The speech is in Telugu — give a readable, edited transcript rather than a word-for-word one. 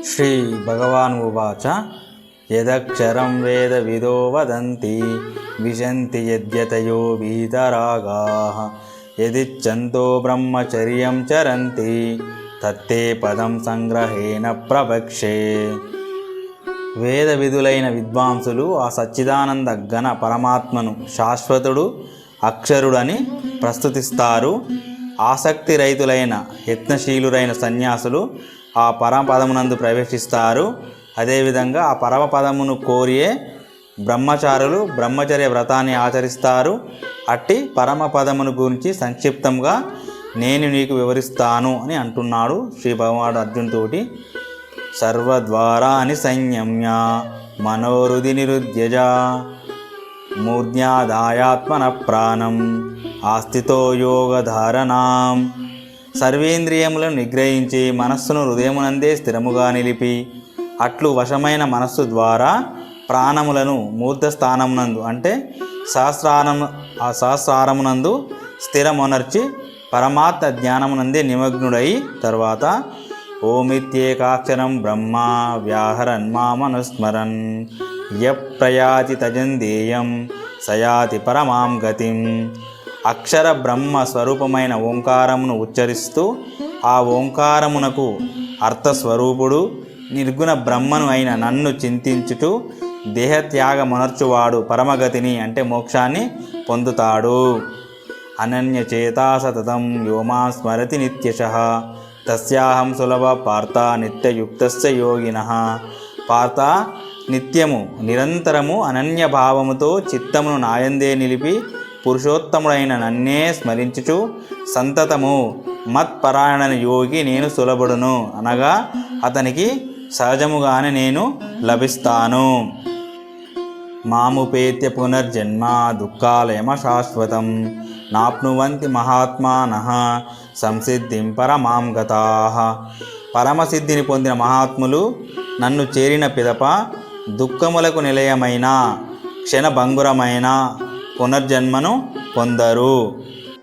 శ్రీ భగవాన్ ఉవాచ యదక్షరం వేద విదో వదంతి విశంతి యద్యతయో వీతరాగాః యదిచ్ఛంతో బ్రహ్మచర్యం చరంతి తత్తే పదం సంగ్రహేణ ప్రవక్షే. వేద విధులైన విద్వాంసులు ఆ సచ్చిదానంద ఘన పరమాత్మను శాశ్వతుడు, అక్షరుడని ప్రస్తుతిస్తారు. ఆసక్తి రహితులైన యత్నశీలురైన సన్యాసులు ఆ పరమపదమునందు ప్రవేశిస్తారు. అదేవిధంగా ఆ పరమపదమును కోరియే బ్రహ్మచారులు బ్రహ్మచర్య వ్రతాన్ని ఆచరిస్తారు. అట్టి పరమపదమును గురించి సంక్షిప్తంగా నేను నీకు వివరిస్తాను అని అంటున్నాడు శ్రీ భగవానుడు అర్జునుతోటి. సర్వద్వారాని సంయమ్య మనోరుది నిరుద్యజ మూర్ధ్యాదాయాత్మన ప్రాణం ఆస్థితో యోగధారణాం. సర్వేంద్రియములను నిగ్రహించి మనస్సును హృదయమునందే స్థిరముగా నిలిపి అట్లు వశమైన మనస్సు ద్వారా ప్రాణములను మూర్ధస్థానమునందు అంటే సహస్రారమునందు స్థిరమొనర్చి పరమాత్మ జ్ఞానమునందే నిమగ్నుడై తర్వాత ఓమిత్యేకాక్షరం బ్రహ్మ వ్యాహరన్ మామనుస్మరన్ యప్రయాతి తజందేయం సయాతి పరమాం గతిం. అక్షర బ్రహ్మ స్వరూపమైన ఓంకారమును ఉచ్చరిస్తూ ఆ ఓంకారమునకు అర్థస్వరూపుడు నిర్గుణ బ్రహ్మను అయిన నన్ను చింతించుటూ దేహత్యాగమునర్చువాడు పరమగతిని అంటే మోక్షాన్ని పొందుతాడు. అనన్యచేతా సతతం యోమా స్మరతి నిత్యశః తస్యాహం సులభ పార్థ నిత్యయుక్తస్య యోగినః. పార్థ, నిత్యము నిరంతరము అనన్యభావముతో చిత్తమును నాయందే నిలిపి పురుషోత్తముడైన నన్నే స్మరించుచు సంతతము మత్పరాయణ యోగి నేను సులభుడును అనగా అతనికి సహజముగానే నేను లభిస్తాను. మాముపేత్య పునర్జన్మ దుఃఖాలయమ శాశ్వతం నాప్నువంతి మహాత్మానః సంసిద్ధిం పరమాం గతాః. పరమసిద్ధిని పొందిన మహాత్ములు నన్ను చేరిన పిదప దుఃఖములకు నిలయమైన క్షణభంగురమైన పునర్జన్మను పొందరు.